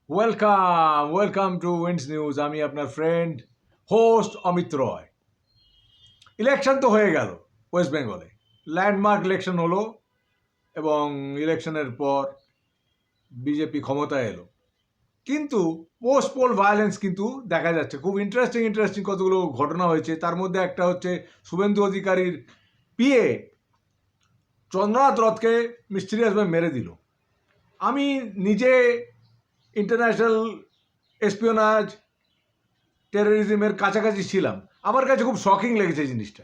Welcome to winds news. আমি আপনার friend host Amit রয়। Election তো হয়ে গেল ওয়েস্ট বেঙ্গলে, ল্যান্ডমার্ক ইলেকশন হলো এবং ইলেকশনের পর বিজেপি ক্ষমতায় এলো। কিন্তু পোস্ট পোল ভায়োলেন্স কিন্তু দেখা যাচ্ছে। খুব ইন্টারেস্টিং কতগুলো ঘটনা হয়েছে। তার মধ্যে একটা হচ্ছে শুভেন্দু অধিকারীর পিএ চন্দ্রনাথ রথকে মিস্টিরিয়াসভাবে মেরে দিল। আমি নিজে ইন্টারন্যাশনাল এসপিওনাজ টেরোরিজমের কাছাকাছি ছিলাম, আমার কাছে খুব শকিং লেগেছে জিনিসটা।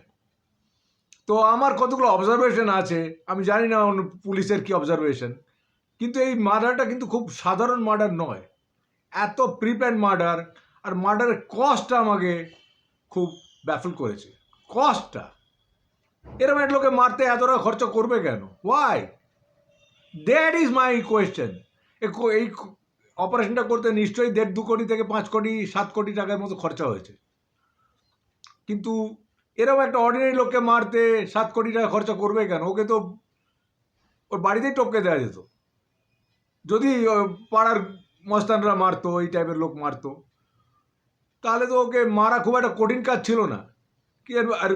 তো আমার কতগুলো অবজারভেশন আছে, আমি জানি না পুলিশের কি অবজারভেশন, কিন্তু এই মার্ডারটা কিন্তু খুব সাধারণ মার্ডার নয়, এত প্রিপ্ল্যান মার্ডার। আর মার্ডারের কস্টটা আমাকে খুব ব্যাফল করেছে। কস্টটা, এরকম একটা লোকে মারতে এত টাকা খরচা করবে কেন? Why? That is my question. এই অপারেশনটা করতে নিশ্চয়ই 1.5-2 কোটি থেকে 5 কোটি 7 কোটি টাকার মতো খরচা হয়েছে। কিন্তু এরকম একটা অর্ডিনারি লোককে মারতে 7 কোটি টাকা খরচা করবে কেন? ওকে তো ওর বাড়িতেই টপকে দেওয়া যেত। যদি পাড়ার মস্তানরা মারতো, এই টাইপের লোক মারতো, তাহলে তো ওকে মারা খুব একটা কঠিন কাজ ছিল না। কি আর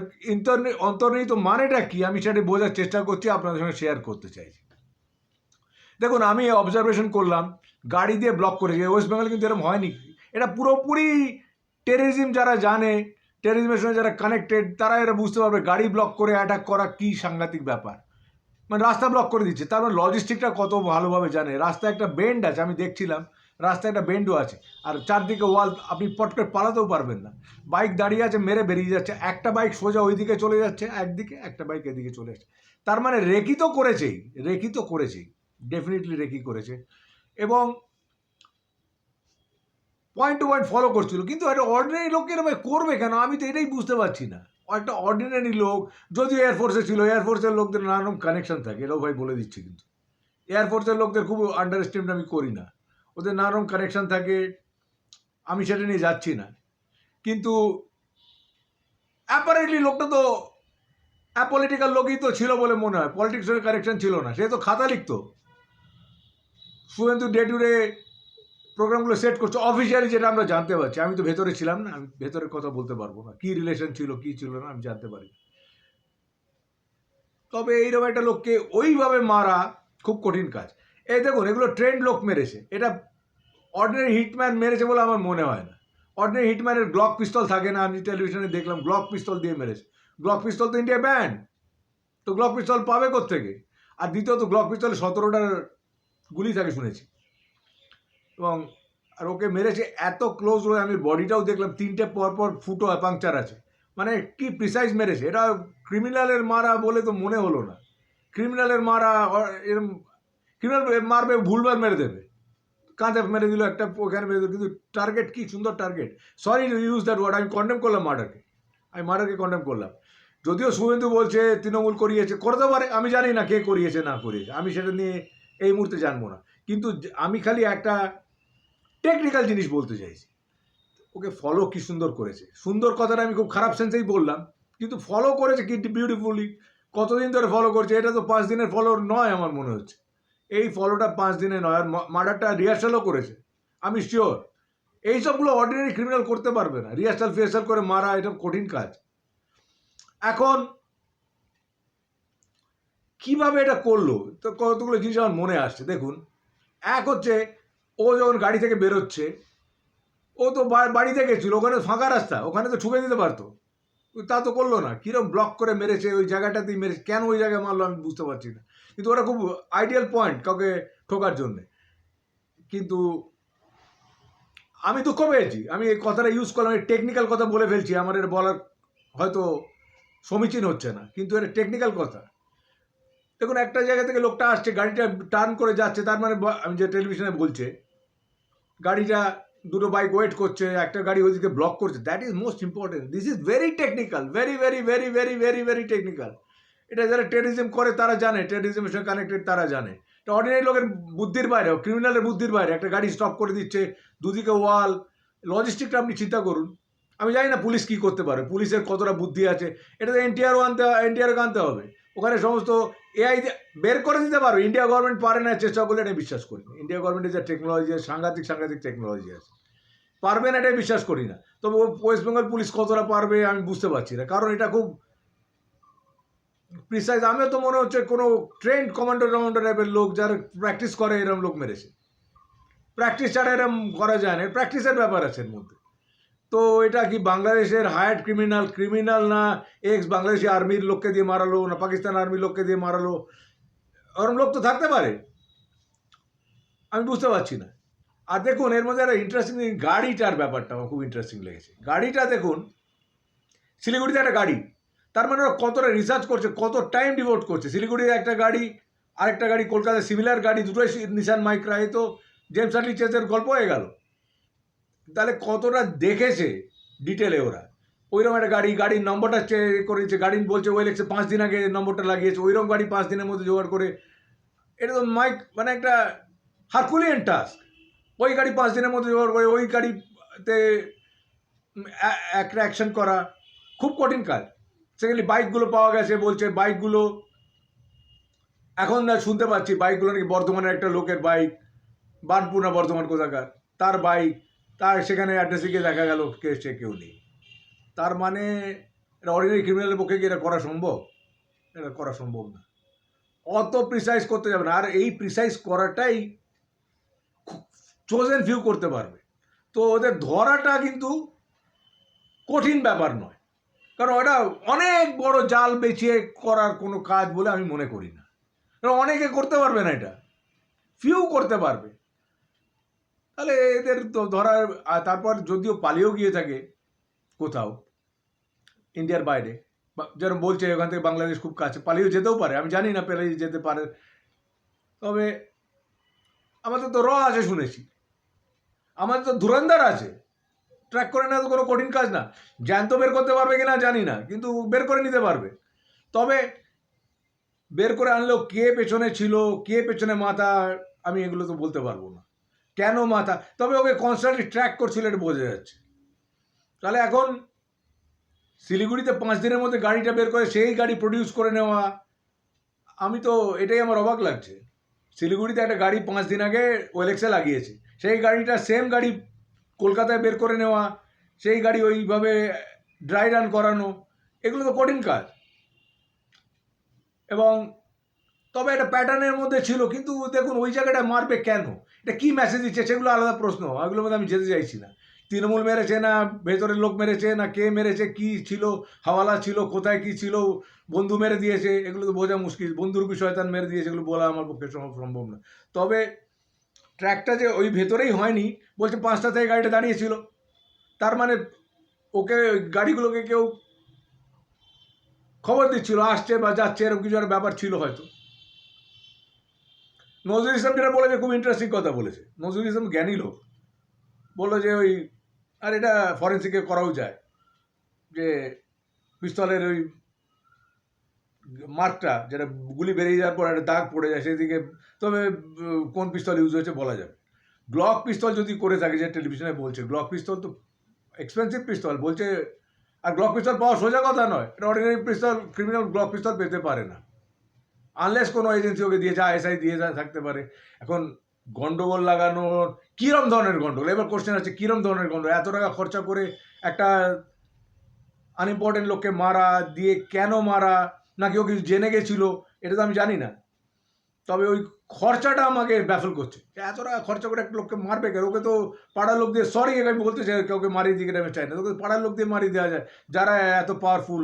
অন্তর্নিহিত মানেটা কি, আমি সেটা বোঝার চেষ্টা করছি, আপনাদের সঙ্গে শেয়ার করতে চাইছি। দেখুন, আমি অবজারভেশন করলাম, গাড়ি দিয়ে ব্লক করেছে। ওয়েস্ট বেঙ্গলে কিন্তু এরকম হয়নি। এটা পুরোপুরি টেররিজম যারা জানে, টেররিজমের সঙ্গে যারা কানেক্টেড, তারা এরা বুঝতে পারবে গাড়ি ব্লক করে অ্যাটাক করা কী সাংঘাতিক ব্যাপার। মানে রাস্তা ব্লক করে দিচ্ছে, তার মানে লজিস্টিকটা কত ভালোভাবে জানে। রাস্তায় একটা বেন্ড আছে, আমি দেখছিলাম রাস্তায় একটা বেন্ডও আছে, আর চারদিকে ওয়াল, আপনি পট করে পালাতেও পারবেন না। বাইক দাঁড়িয়ে আছে, মেরে বেরিয়ে যাচ্ছে। একটা বাইক সোজা ওই দিকে চলে যাচ্ছে একদিকে, একটা বাইক এদিকে চলে যাচ্ছে। তার মানে রেকি তো করেছেই, ডেফিনেটলি রেকি করেছে, এবং পয়েন্ট টু পয়েন্ট ফলো করছিল। কিন্তু একটা অর্ডিনারি লোককে এরকম করবে কেন, আমি তো এটাই বুঝতে পারছি না। একটা অর্ডিনারি লোক, যদিও এয়ারফোর্সে ছিল, এয়ারফোর্সের লোকদের নানারকম কানেকশন থাকে, এটাও ভাই বলে দিচ্ছি। কিন্তু এয়ারফোর্সের লোকদের খুব আন্ডার এস্টিমেট আমি করি না, ওদের নানারকম কানেকশন থাকে, আমি সেটা নিয়ে যাচ্ছি না। কিন্তু অ্যাপারেন্টলি লোকটা তো অ্যাপলিটিক্যাল লোকই তো ছিল বলে মনে হয়, পলিটিক্সের কানেকশন ছিল না। সে তো খাতা লিখতো, শুভেন্দু ডে টু ডে প্রোগ্রামগুলো সেট করছে অফিসিয়ালি, যেটা আমরা জানতে পারছি। আমি তো ভেতরে ছিলাম না, আমি ভেতরের কথা বলতে পারবো না, কী রিলেশন ছিল কী ছিল না আমি জানতে পারি। তবে এইরকম একটা লোককে ওইভাবে মারা খুব কঠিন কাজ। এই দেখুন, এগুলো ট্রেন্ড লোক মেরেছে, এটা অর্ডিনারি হিটম্যান মেরেছে বলে আমার মনে হয় না। অর্ডিনারি হিটম্যানের গ্লক পিস্তল থাকে না, আমি টেলিভিশনে দেখলাম গ্লক পিস্তল দিয়ে মেরেছে। গ্লক পিস্তল তো ইন্ডিয়া ব্যান্ড, তো গ্লক পিস্তল পাবে কোত্থেকে? আর দ্বিতীয়ত গ্লক পিস্তলে 17টার গুলি থাকে শুনেছি। এবং আর ওকে মেরেছে এত ক্লোজ হয়ে, আমি বডিটাও দেখলাম, 3টে পরপর ফুটো পাংচার আছে। মানে কি প্রিসাইজ মেরেছে। এটা ক্রিমিনালের মারা বলে তো মনে হলো না। ক্রিমিনালের মারা এরম, ক্রিমিনাল মারবে ভুলবার মেরে দেবে, কাঁধে মেরে দিল একটা, ওখানে মেরে দিল, কিন্তু টার্গেট কি সুন্দর target. Sorry to use that word, আমি কন্ডেম করলাম মার্ডারকে কন্ডেম করলাম। যদিও শুভেন্দু বলছে তৃণমূল করিয়েছে, করতে পারে, আমি জানি না কে করিয়েছে না করিয়েছে, আমি সেটা নিয়ে এই মুহূর্তে জানবো না। কিন্তু আমি খালি একটা টেকনিক্যাল জিনিস বলতে চাইছি, ওকে ফলো কি সুন্দর করেছে। সুন্দর কথাটা আমি খুব খারাপ সেন্সেই বললাম, কিন্তু ফলো করেছে কি বিউটিফুলি। কতদিন ধরে ফলো করছে, এটা তো 5 দিনের ফলো নয় আমার মনে হচ্ছে। এই ফলোটা 5 দিনে নয়, আর মার্ডারটা রিহার্সালও করেছে আমি শিওর। এইসবগুলো অর্ডিনারি ক্রিমিনাল করতে পারবে না, রিহার্সাল ফিহার্সাল করে মারা, এটা কঠিন কাজ। এখন কিভাবে এটা করলো, তো কতগুলো জিনিস আমার মনে আসছে। দেখুন, এক হচ্ছে, ও যখন গাড়ি থেকে বেরোচ্ছে, ও তো বাড়িতে গেছিল, ওখানে ফাঁকা রাস্তা, ওখানে তো ঠুকে দিতে পারতো, তা তো করলো না। কিরম ব্লক করে মেরেছে, ওই জায়গাটাতেই মেরেছে, কেন ওই জায়গায় মারলো আমি বুঝতে পারছি না। কিন্তু ওটা খুব আইডিয়াল পয়েন্ট কাউকে ঠোকার জন্যে। কিন্তু আমি দুঃখ পেয়েছি, আমি এই কথাটা ইউজ করলাম, এই টেকনিক্যাল কথা বলে ফেলছি, আমার এটা বলার হয়তো সমীচীন হচ্ছে না, কিন্তু এটা টেকনিক্যাল কথা। দেখুন, একটা জায়গা থেকে লোকটা আসছে, গাড়িটা টার্ন করে যাচ্ছে, তার মানে আমি যে টেলিভিশনে বলছে, গাড়িটা, দুটো বাইক ওয়েট করছে, একটা গাড়ি ওইদিকে ব্লক করছে। That is most important, this is very technical, very very very very very very technical. এটা যারা টেররিজম করে তারা জানে, টেররিজমের সঙ্গে কানেক্টেড তারা জানে। এটা অর্ডিনারি লোকের বুদ্ধির বাইরে, ক্রিমিনালের বুদ্ধির বাইরে। একটা গাড়ি স্টপ করে দিচ্ছে, দুদিকে ওয়াল, লজিস্টিকটা আপনি চিন্তা করুন। আমি জানি না পুলিশ কী করতে পারে, পুলিশের কতটা বুদ্ধি আছে। এটা তো এনটিআরকে আনতে হবে, ওখানে সমস্ত এআই বের করে দিতে পারো, ইন্ডিয়া গভর্নমেন্ট পারে না, চেষ্টা করলে এটা বিশ্বাস করি না। ইন্ডিয়া গভর্নমেন্টের যে টেকনোলজি, সাংঘাতিক সাংঘাতিক টেকনোলজি আছে, পারবে না এটাই বিশ্বাস করি না। তবে ওয়েস্ট বেঙ্গল পুলিশ কতটা পারবে আমি বুঝতে পারছি না, কারণ এটা খুব প্রিসাইজ। আমিও তো মনে হচ্ছে কোনো ট্রেন্ড কমান্ডো টাইপের লোক, যারা প্র্যাকটিস করে এরকম লোক মেরেছে। প্র্যাকটিস ছাড়া এরকম করা যায় না, প্র্যাকটিসের ব্যাপার আছে এর মধ্যে। তো এটা কি বাংলাদেশের হায়ার্ড ক্রিমিনাল না এক্স বাংলাদেশি আর্মির লোককে দিয়ে মারালো, না পাকিস্তান আর্মির লোককে দিয়ে মারালো? ওরকম লোক তো থাকতে পারে, আমি বুঝতে পারছি না। আর দেখুন এর মধ্যে একটা ইন্টারেস্টিং গাড়িটার ব্যাপারটা আমার খুব ইন্টারেস্টিং লেগেছে। গাড়িটা দেখুন, শিলিগুড়িতে একটা গাড়ি, তার মানে ওরা কতটা রিসার্চ করছে, কত টাইম ডিভোট করছে। শিলিগুড়ির একটা গাড়ি, আরেকটা গাড়ি কলকাতায় সিমিলার গাড়ি, দুটোই নিশান মাইক্রা, এই তো জেমস আর্লি চেসের গল্প হয়ে গেল। তাহলে কতটা দেখেছে ডিটেলে ওরা। ওইরকম একটা গাড়ির নম্বরটা করেছে, গাড়ি বলছে ওয়েলেক্সে 5 দিন আগে নম্বরটা লাগিয়েছে, ওইরকম গাড়ি 5 দিনের মধ্যে জোগাড় করে। এটা তো মানে একটা হারকুলিয়ান টাস্ক। ওই গাড়ি 5 দিনের মধ্যে জোগাড় করে ওই গাড়িতে একটা অ্যাকশন করা খুব কঠিন কাজ। সেকেন্ডলি বাইকগুলো পাওয়া গেছে, বলছে বাইকগুলো এখন শুনতে পাচ্ছি বাইকগুলো নাকি বর্ধমানের একটা লোকের বাইক, বার্নপুর না বর্ধমান কোথাকার, তার বাইক, তার সেখানে অ্যাড্রেসে গিয়ে দেখা গেল সে কেউ নেই। তার মানে এটা অর্ডিনারি ক্রিমিনালের পক্ষে কি এটা করা সম্ভব? এটা করা সম্ভব না, অত প্রিসাইজ করতে যাবে না। আর এই প্রিসাইজ করাটাই চোজেন ফিউ করতে পারবে। তো ওদের ধরাটা কিন্তু কঠিন ব্যাপার নয়, কারণ ওটা অনেক বড় জাল বেচিয়ে করার কোনো কাজ বলে আমি মনে করি না। অনেকে করতে পারবে না, এটা ফিউ করতে পারবে। তাহলে এদের তো ধরার, তারপর যদিও পালিয়েও গিয়ে থাকে কোথাও ইন্ডিয়ার বাইরে, যেরকম বলছে ওখান থেকে বাংলাদেশ খুব কাছে, পালিয়েও যেতেও পারে, আমি জানি না পেলে যেতে পারে। তবে আমাদের তো আছে শুনেছি, আমাদের তো ধুরন্ধর আছে, ট্র্যাক করে নেওয়া তো কোনো কঠিন কাজ না। জ্যান্ত বের করতে পারবে কিনা জানি না, কিন্তু বের করে নিতে পারবে। তবে বের করে আনলেও কে পেছনে ছিল, কে পেছনে মাথা, আমি এগুলো তো বলতে পারবো না কেন মাথা। তবে ওকে কনস্ট্যান্টলি ট্র্যাক করছিল, এটা বোঝা যাচ্ছে। তাহলে এখন শিলিগুড়িতে 5 দিনের মধ্যে গাড়িটা বের করে সেই গাড়ি প্রডিউস করে নেওয়া, আমি তো এটাই আমার অবাক লাগছে। শিলিগুড়িতে একটা গাড়ি 5 দিন আগে ওয়েলেক্সে লাগিয়েছে, সেই গাড়িটা সেম গাড়ি কলকাতায় বের করে নেওয়া, সেই গাড়ি ওইভাবে ড্রাই রান করানো, এগুলো তো কঠিন কাজ। এবং তবে এটা প্যাটার্নের মধ্যে ছিল, কিন্তু দেখুন ওই জায়গাটা মারবে কেন, এটা কি মেসেজ দিচ্ছে, সেগুলো আলাদা প্রশ্ন, ওইগুলোর মধ্যে আমি যেতে চাইছি না। তৃণমূল মেরেছে না ভেতরের লোক মেরেছে, না কে মেরেছে, কি ছিল, হাওয়ালা ছিল, কোথায় কি ছিল, বন্ধু মেরে দিয়েছে, এগুলো তো বোঝা মুশকিল। বন্ধুর কি শয়তান মেরে দিয়েছে, এগুলো বলা আমার পক্ষে সম্ভব না। তবে ট্র্যাকটা যে ওই ভেতরেই হয়নি, বলছে 5টা থেকে গাড়িটা দাঁড়িয়েছিল, তার মানে ওকে গাড়িগুলোকে কেউ খবর দিচ্ছিল আসছে বা যাচ্ছে, এরকম কিছু একটা ব্যাপার ছিল হয়তো। নজরুল ইসলাম যেটা বলেছে খুব ইন্টারেস্টিং কথা বলেছে। নজরুল ইসলাম জ্ঞানী লোক, বললো যে ওই আর এটা ফরেন্সিকে করাও যায়, যে পিস্তলের ওই মার্কটা, যেটা গুলি বেরিয়ে যাওয়ার পর একটা দাগ পড়ে যায় সেদিকে, তবে কোন পিস্তল ইউজ হয়েছে বলা যাবে। গ্লক পিস্তল যদি করে থাকে, যে টেলিভিশনে বলছে গ্লক পিস্তল তো এক্সপেন্সিভ পিস্তল বলছে, আর গ্লক পিস্তল পাওয়া সোজা কথা নয়, এটা অর্ডিনারি পিস্তল, ক্রিমিনাল গ্লক পিস্তল পেতে পারে না, আনলেস কোনো এজেন্সি ওকে দিয়েছে, আইএসআই দিয়ে থাকতে পারে। এখন গন্ডগোল লাগানোর কীরম ধরনের গন্ডগোল, এবার কোশ্চেন আছে কীরম ধরনের গন্ডগোল, এত টাকা খরচা করে একটা আনইম্পর্টেন্ট লোককে মারা দিয়ে, কেন মারা, নাকি ও কিছু জেনে গেছিলো, এটা তো আমি জানি না। তবে ওই খরচাটা আমাকে ব্যাফল করছে, এত টাকা খরচা করে একটা লোককে মারবে কেন, ওকে তো পাড়ার লোক দিয়ে, সরি আমি বলতে চাই কাউকে মারিয়ে দিকে আমি চাই না, তোকে পাড়ার লোক দিয়ে মারিয়ে দেওয়া যায়, যারা এত পাওয়ারফুল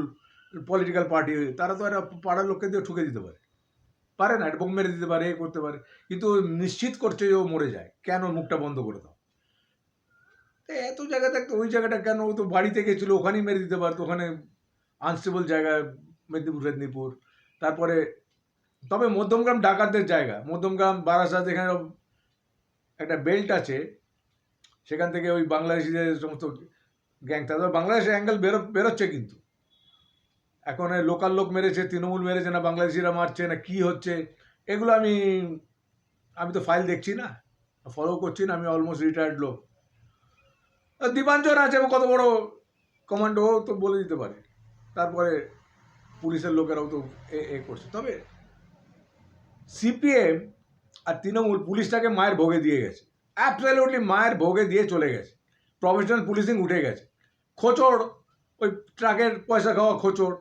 পলিটিক্যাল পার্টি, তারা তো একটা পাড়ার লোককে দিয়ে ঠুকে দিতে পারে না, এটা বোম মেরে দিতে পারে, করতে পারে, কিন্তু নিশ্চিত করছে যে ও মরে যায়, কেন মুখটা বন্ধ করে দাও। এত জায়গা থাকতো ওই জায়গাটা কেন, ও তো বাড়িতে গেছিলো, ওখানেই মেরে দিতে পারতো, ওখানে আনস্টেবল জায়গায় মেদিনীপুর। তারপরে তবে মধ্যমগ্রাম ডাকাতদের জায়গা, মধ্যমগ্রাম বারাসাত, এখানে একটা বেল্ট আছে, সেখান থেকে ওই বাংলাদেশিদের সমস্ত গ্যাং, তাদের বাংলাদেশের অ্যাঙ্গেল বেরোচ্ছে, কিন্তু এখন লোকাল লোক মেরেছে, তৃণমূল মেরেছে, না বাংলাদেশিরা মারছে, না কি হচ্ছে, এগুলো আমি তো ফাইল দেখছি না, ফলো করছি না, আমি অলমোস্ট রিটায়ার্ড লোক। দীপাঞ্জন আছে, কত বড় কমান্ডো, তো বলে দিতে পারে। তারপরে পুলিশের লোকেরাও তো করছে। তবে সিপিএম আর তৃণমূল পুলিশটাকে মায়ের ভোগে দিয়ে গেছে, অ্যাবসলিউটলি মায়ের ভোগে দিয়ে চলে গেছে। প্রফেশনাল পুলিশিং উঠে গেছে। খোঁচড়, ওই ট্রাকের পয়সা খাওয়া খোঁচড়,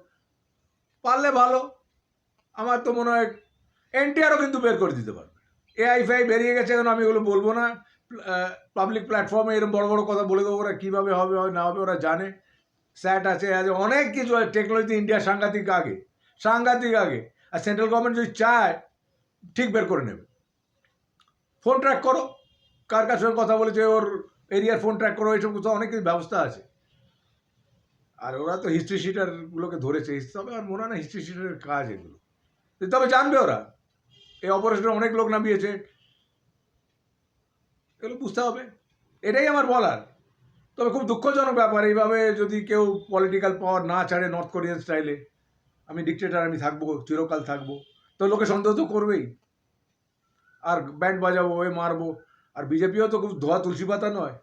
পারলে ভালো। আমার তো মনে হয় এনটিআরও কিন্তু বের করে দিতে পারবে। এআই ফাই বেরিয়ে গেছে, এখন আমি এগুলো বলবো না। পাবলিক প্ল্যাটফর্মে এরকম বড় বড় কথা বলে দেবো, ওরা কীভাবে হবে না হবে ওরা জানে। স্যাট আছে, অনেক কিছু টেকনোলজি ইন্ডিয়া সাংঘাতিক আগে, সাংঘাতিক আগে। আর সেন্ট্রাল গভর্নমেন্ট যদি চায় ঠিক বের করে নেবে। ফোন ট্র্যাক করো, কার কার সঙ্গে কথা বলেছে, ওর এরিয়ার ফোন ট্র্যাক করো, এইসব কিছু অনেক কিছু ব্যবস্থা আছে। আর ওরা তো হিস্ট্রি শিটারগুলোকে ধরেছে, তবে আমার মনে হয় না হিস্ট্রি শিটারের কাজ এগুলো। তবে জানবে ওরা এই অপারেশনে অনেক লোক নামিয়েছে, এগুলো বুঝতে হবে। এটাই আমার বলার। তবে খুব দুঃখজনক ব্যাপার, এইভাবে যদি কেউ পলিটিক্যাল পাওয়ার না ছাড়ে নর্থ কোরিয়ান স্টাইলে, আমি ডিকটেটার, আমি থাকবো, চিরকাল থাকবো, তো লোকে সন্দেহ তো করবেই। আর ব্যান্ড বাজাবো, ওই মারবো। আর বিজেপিও তো খুব ধোয়া তুলসী পাতা নয়,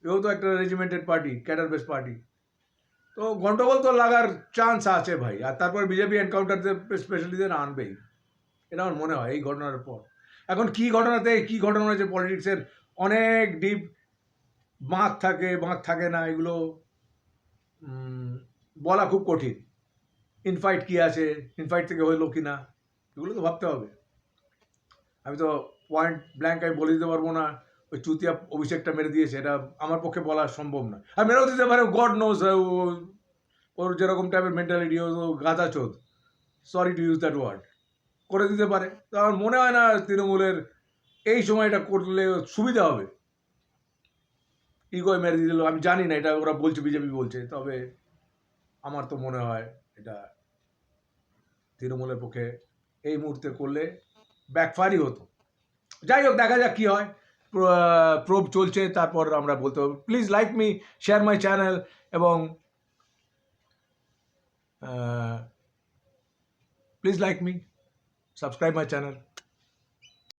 এও তো একটা regimented party, cadre base party. তো গন্ডগোল তো লাগার চান্স আছে ভাই। আর তারপর বিজেপি এনকাউন্টার স্পেশালিদের আনবেই, এটা আমার মনে হয় এই ঘটনার পর। এখন কি ঘটনাতে কি ঘটনা হয়েছে পলিটিক্সের অনেক ডিপ বাঁক থাকে না, এগুলো বলা খুব কঠিন। ইনফাইট কি আছে, ইনফাইট থেকে হইলো কি না, এগুলো তো ভাবতে হবে। আমি তো পয়েন্ট ব্ল্যাঙ্ক আমি বলে দিতে পারবো না ওই চুতিয়া অভিষেকটা মেরে দিয়েছে, এটা আমার পক্ষে বলা সম্ভব না। আর মেরেও দিতে পারে, গড নোজ, ওর যেরকম টাইপের মেন্টালিটি, ও গাঁদা চোদ, sorry to use that word, করে দিতে পারে। তো আমার মনে হয় না তৃণমূলের এই সময়টা করলে সুবিধা হবে। ইগোয় মেরে দিল, আমি জানি না, এটা ওরা বলছে, বিজেপি বলছে, তবে আমার তো মনে হয় এটা তৃণমূলের পক্ষে এই মুহূর্তে করলে ব্যাকফায়ারই হতো। যাই হোক, দেখা যাক কী হয়। প্রোব চলছে, তারপর আমরা বলতে হবে। Please like me, share my channel, এবং please like me, subscribe my channel.